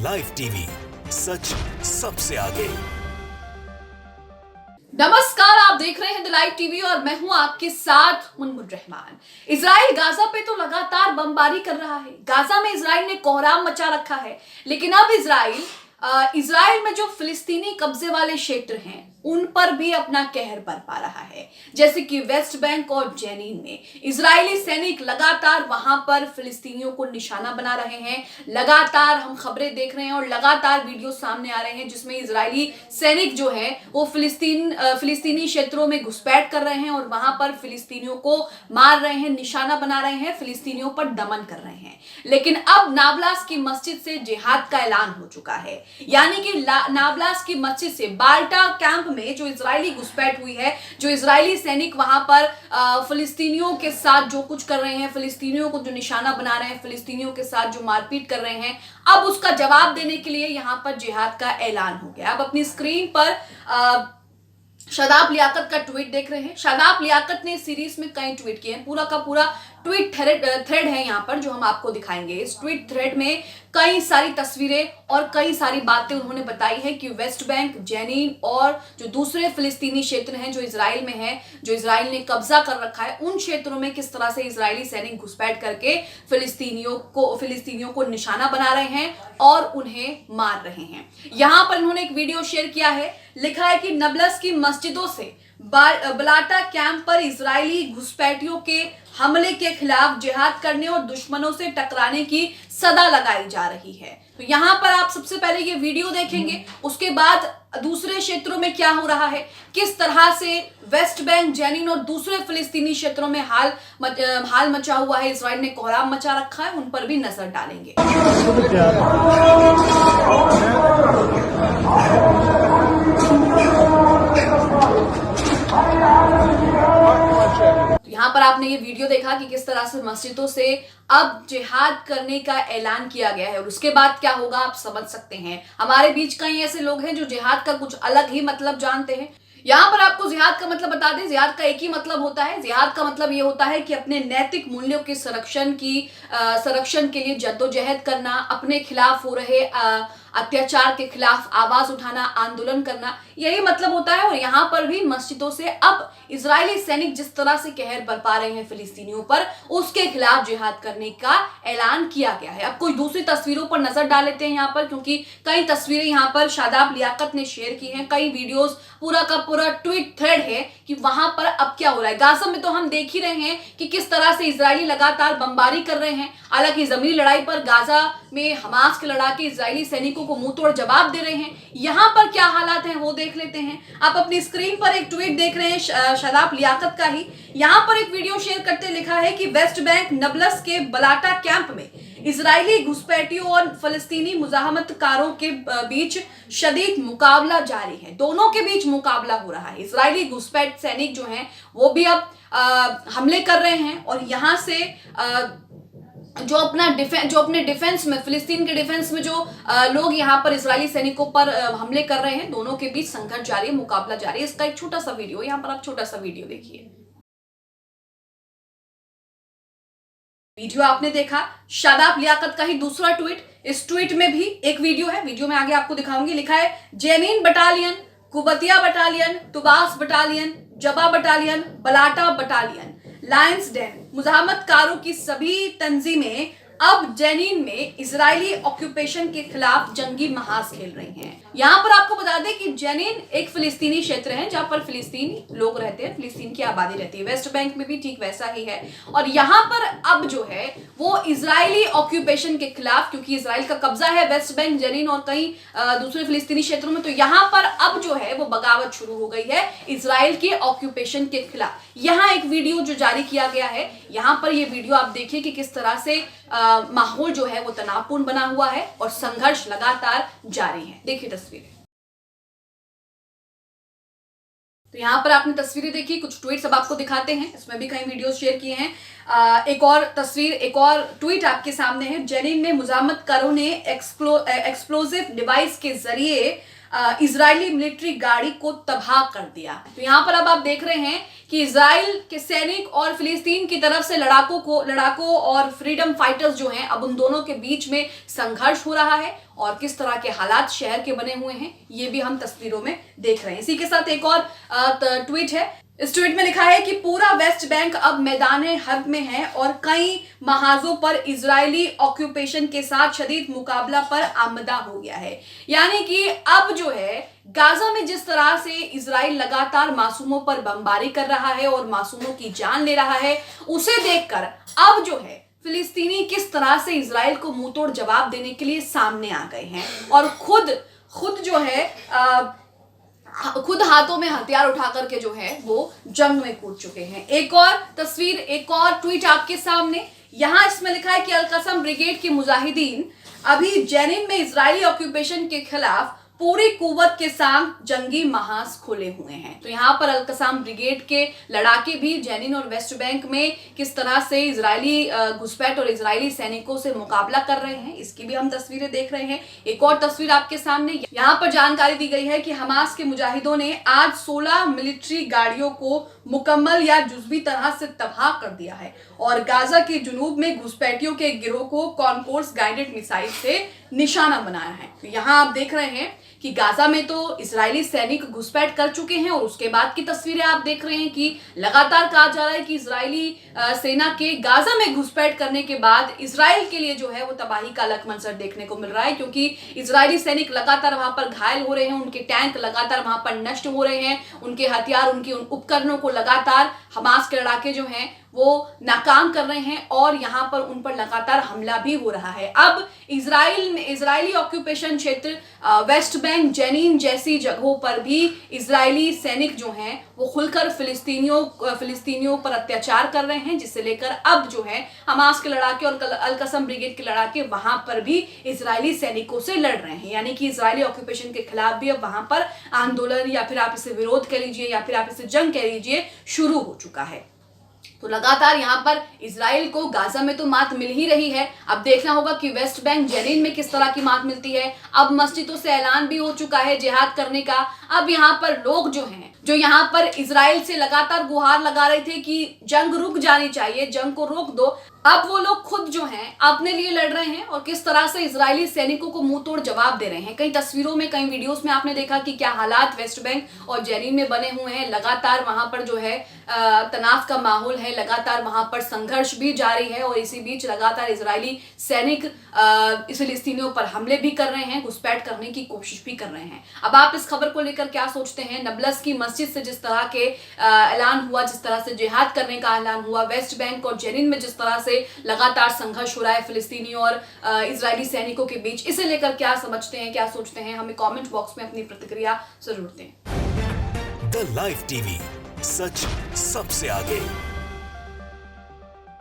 Live TV, सच सबसे आगे। नमस्कार, आप देख रहे हैं द लाइव टीवी और मैं हूं आपके साथ मुनमुन रहमान। इजराइल गाजा पे तो लगातार बमबारी कर रहा है। गाजा में इजराइल ने कोहराम मचा रखा है, लेकिन अब इजराइल में जो फिलिस्तीनी कब्जे वाले क्षेत्र हैं उन पर भी अपना कहर बरपा रहा है। जैसे कि वेस्ट बैंक और जेनीन में इजरायली सैनिक लगातार वहां पर फिलिस्तीनियों को निशाना बना रहे हैं। लगातार हम खबरें देख रहे हैं और लगातार वीडियो सामने आ रहे हैं जिसमें इजरायली सैनिक जो है वो फिलिस्तीनी क्षेत्रों में घुसपैठ कर रहे हैं और वहां पर फिलिस्तीनियों को मार रहे हैं, निशाना बना रहे हैं, फिलिस्तीनियों पर दमन कर रहे हैं। लेकिन अब नाबलास की मस्जिद से जिहाद का ऐलान हो चुका है, यानी कि नाबलास की मस्जिद से बाल्टा कैंप में जो इजरायली घुसपैठ हुई है, जो इजरायली सैनिक वहां पर फिलिस्तीनियों के साथ जो कुछ कर रहे हैं, फिलिस्तीनियों को जो निशाना बना रहे हैं, फिलिस्तीनियों के साथ जो मारपीट कर रहे हैं, अब उसका जवाब देने के लिए यहां पर जिहाद का ऐलान हो गया। अब अपनी स्क्रीन पर शादाब लियाकत का ट्वीट देख रहे हैं। शादाब लियाकत ने इस सीरीज में कई ट्वीट किए हैं। पूरा का पूरा ट्वीट थ्रेड है यहाँ पर जो हम आपको दिखाएंगे। इस ट्वीट थ्रेड में कई सारी तस्वीरें और कई सारी बातें उन्होंने बताई है कि वेस्ट बैंक, जेनीन और जो दूसरे फिलिस्तीनी क्षेत्र हैं जो इजराइल में है, जो इजराइल ने कब्जा कर रखा है, उन क्षेत्रों में किस तरह से इजरायली सैनिक घुसपैठ करके फिलिस्तीनियों को निशाना बना रहे हैं और उन्हें मार रहे हैं। यहाँ पर इन्होंने एक वीडियो शेयर किया है, लिखा है कि नबलस की मस्जिदों से बलाटा कैंप पर इजरायली घुसपैठियों के हमले के खिलाफ जिहाद करने और दुश्मनों से टकराने की सदा लगाई जा रही है। तो यहाँ पर आप सबसे पहले ये वीडियो देखेंगे, उसके बाद दूसरे क्षेत्रों में क्या हो रहा है, किस तरह से वेस्ट बैंक, जेनिन और दूसरे फिलिस्तीनी क्षेत्रों में हाल मचा हुआ है, इजराइल ने कोहराम मचा रखा है, उन पर भी नजर डालेंगे। यहाँ पर आपने ये वीडियो देखा कि किस तरह से मस्जिदों से अब जिहाद करने का ऐलान किया गया है और उसके बाद क्या होगा आप समझ सकते हैं। हमारे बीच कई ऐसे लोग हैं जो जिहाद का कुछ अलग ही मतलब जानते हैं। यहाँ पर आपको जिहाद का मतलब बता दें, जिहाद का एक ही मतलब होता है। जिहाद का मतलब ये होता है कि अपने नैतिक मूल्यों के संरक्षण के लिए जद्दोजहद करना, अपने खिलाफ हो रहे अत्याचार के खिलाफ आवाज उठाना, आंदोलन करना, यही मतलब होता है। और यहाँ पर भी मस्जिदों से अब इजरायली सैनिक जिस तरह से कहर बरपा रहे हैं फिलिस्तीनियों पर, उसके खिलाफ जिहाद करने का ऐलान किया गया है। अब कोई दूसरी तस्वीरों पर नजर डाल लेते हैं यहाँ पर, क्योंकि कई तस्वीरें यहाँ पर शादाब लियाकत ने शेयर की हैं, कई वीडियोस, पूरा का पूरा ट्वीट थ्रेड है कि वहां पर अब क्या हो रहा है। गाजा में तो हम देख ही रहे हैं कि किस तरह से इजरायली लगातार बमबारी कर रहे हैं। हालांकि जमीनी लड़ाई पर गाजा में हमास के लड़ाके इजरायली सैनिकों को मुंह तोड़ जवाब दे रहे हैं। यहाँ पर क्या हालात हैं वो देख लेते हैं। आप अपनी स्क्रीन पर एक ट्वीट देख रहे हैं शादाब लियाकत का ही। यहाँ पर एक वीडियो शेयर करते लिखा है कि वेस्ट बैंक नबलस के बलाटा कैंप में इजरायली घुसपैठियों और फलस्तीनी मुजाहमतकारों के बीच शदीद मुकाबला जारी है। दोनों के बीच मुकाबला हो रहा है। इजरायली घुसपैठ सैनिक जो हैं वो भी अब हमले कर रहे हैं और यहाँ से जो अपने डिफेंस में, फिलिस्तीन के डिफेंस में जो लोग यहाँ पर इजरायली सैनिकों पर हमले कर रहे हैं, दोनों के बीच संघर्ष जारी है, मुकाबला जारी है। इसका एक छोटा सा वीडियो, यहाँ पर आप छोटा सा वीडियो देखिए। वीडियो आपने देखा, शादाब लियाकत का ही दूसरा ट्वीट। इस ट्वीट में भी एक वीडियो है, वीडियो में आगे आपको दिखाऊंगी। लिखा है Jenin battalion, Qabatiya battalion, Tubas battalion, Jaba battalion, Balata battalion, lions den मुजाहमतकारों की सभी तंजीमें अब जेनिन में इजरायली ऑक्यूपेशन के खिलाफ जंगी महाज खेल रही हैं। यहाँ पर आपको बता दें कि जेनिन एक फिलिस्तीनी क्षेत्र है जहाँ पर फिलिस्तीनी लोग रहते हैं, फिलिस्तीन की आबादी रहती है। वेस्ट बैंक में भी ठीक वैसा ही है। और यहाँ पर अब जो है वो इजरायली ऑक्यूपेशन के खिलाफ, क्योंकि इजराइल का कब्जा है वेस्ट बैंक, जेनिन और कई दूसरे फिलिस्तीनी क्षेत्रों में, तो यहाँ पर अब जो है वो बगावत शुरू हो गई है इजराइल के ऑक्यूपेशन के खिलाफ। यहाँ एक वीडियो जो जारी किया गया है, यहाँ पर ये वीडियो आप देखिए कि किस तरह से माहौल जो है वो तनावपूर्ण बना हुआ है और संघर्ष लगातार जारी है। देखिए तस्वीरें। तो यहाँ पर आपने तस्वीरें देखी, कुछ ट्वीट्स अब आपको दिखाते हैं, इसमें भी कई वीडियोस शेयर किए हैं। एक और तस्वीर, एक और ट्वीट आपके सामने है। जेनिन में मुजाहमतकारों ने एक्सप्लोजिव डिवाइस के जरिए इजरायली मिलिट्री गाड़ी को तबाह कर दिया। तो यहाँ पर अब आप देख रहे हैं कि इजराइल के सैनिक और फिलिस्तीन की तरफ से लड़ाकों और फ्रीडम फाइटर्स जो हैं, अब उन दोनों के बीच में संघर्ष हो रहा है और किस तरह के हालात शहर के बने हुए हैं ये भी हम तस्वीरों में देख रहे हैं। इसी के साथ एक और ट्वीट है। इस ट्वीट में लिखा है कि पूरा वेस्ट बैंक अब मैदान हर्ब में है और कई महाजों पर इजरायली ऑक्यूपेशन के साथ शदीद मुकाबला पर आमदा हो गया है। यानी कि अब जो है गाजा में जिस तरह से इजराइल लगातार मासूमों पर बमबारी कर रहा है और मासूमों की जान ले रहा है, उसे देखकर अब जो है फिलिस्तीनी किस तरह से इजराइल को मुंह तोड़ जवाब देने के लिए सामने आ गए हैं और खुद जो है खुद हाथों में हथियार उठा करके जो है वो जंग में कूद चुके हैं। एक और तस्वीर, एक और ट्वीट आपके सामने। यहां इसमें लिखा है कि अल-कसम ब्रिगेड के मुजाहिदीन अभी जेनिन में इजरायली ऑक्यूपेशन के खिलाफ पूरी कुव्वत के साथ जंगी महाज खोले हुए हैं। तो यहाँ पर अल-कसाम ब्रिगेड के लड़ाके भी जेनिन और वेस्ट बैंक में किस तरह से इजरायली घुसपैठ और इजरायली सैनिकों से मुकाबला कर रहे हैं, इसकी भी हम तस्वीरें देख रहे हैं। एक और तस्वीर आपके सामने, यहाँ पर जानकारी दी गई है कि हमास के मुजाहिदों ने आज 16 मिलिट्री गाड़ियों को मुकम्मल या जुज़वी तरह से तबाह कर दिया है और गाजा के जुनूब में घुसपैठियों के गिरोह को कॉनकोर्स गाइडेड मिसाइल से निशाना बनाया है। तो यहाँ आप देख रहे हैं कि गाजा में तो इजरायली सैनिक घुसपैठ कर चुके हैं और उसके बाद की तस्वीरें आप देख रहे हैं कि लगातार कहा जा रहा है कि इजरायली सेना के गाजा में घुसपैठ करने के बाद इजराइल के लिए जो है वो तबाही का अलग मंजर देखने को मिल रहा है, क्योंकि इजरायली सैनिक लगातार वहां पर घायल हो रहे हैं, उनके टैंक लगातार वहां पर नष्ट हो रहे हैं, उनके हथियार, उनके उपकरणों को लगातार हमास के लड़ाके जो हैं वो नाकाम कर रहे हैं और यहाँ पर उन पर लगातार हमला भी हो रहा है। अब इजरायली ऑक्यूपेशन क्षेत्र वेस्ट बैंक, जेनिन जैसी जगहों पर भी इजरायली सैनिक जो हैं वो खुलकर फिलिस्तीनियों पर अत्याचार कर रहे हैं, जिससे लेकर अब जो है हमास के लड़ाके और अल-कसम ब्रिगेड के लड़ाके वहां पर भी इजरायली सैनिकों से लड़ रहे हैं। यानी कि इजरायली ऑक्यूपेशन के खिलाफ भी अब वहां पर आंदोलन या फिर आप इसे विरोध कह लीजिए या फिर आप इसे जंग कह लीजिए शुरू हो चुका है। तो लगातार यहाँ पर इजराइल को गाजा में तो मात मिल ही रही है, अब देखना होगा कि वेस्ट बैंक, जेनिन में किस तरह की मात मिलती है। अब मस्जिदों से ऐलान भी हो चुका है जिहाद करने का। अब यहाँ पर लोग जो यहाँ पर इजराइल से लगातार गुहार लगा रहे थे कि जंग रुक जानी चाहिए, जंग को रोक दो, अब वो लोग खुद जो हैं अपने लिए लड़ रहे हैं और किस तरह से इजरायली सैनिकों को मुंह तोड़ जवाब दे रहे हैं। कई तस्वीरों में, कई वीडियोस में आपने देखा कि क्या हालात वेस्ट बैंक और जेनिन में बने हुए हैं। लगातार वहां पर जो है तनाव का माहौल है, लगातार वहां पर संघर्ष भी जारी है और इसी बीच लगातार इजरायली सैनिक फिलिस्तीनियों पर हमले भी कर रहे हैं, घुसपैठ करने की कोशिश भी कर रहे हैं। अब आप इस खबर को लेकर क्या सोचते हैं? नबलस की मस्जिद से जिस तरह के ऐलान हुआ, जिस तरह से जिहाद करने का ऐलान हुआ, वेस्ट बैंक और जेनिन में जिस तरह से लगातार संघर्ष हो रहा है फिलिस्तीनी और इजरायली सैनिकों के बीच, इसे लेकर क्या समझते हैं, क्या सोचते हैं? हमें कमेंट बॉक्स में अपनी प्रतिक्रिया जरूर दें। द लाइव टीवी, सच सबसे आगे।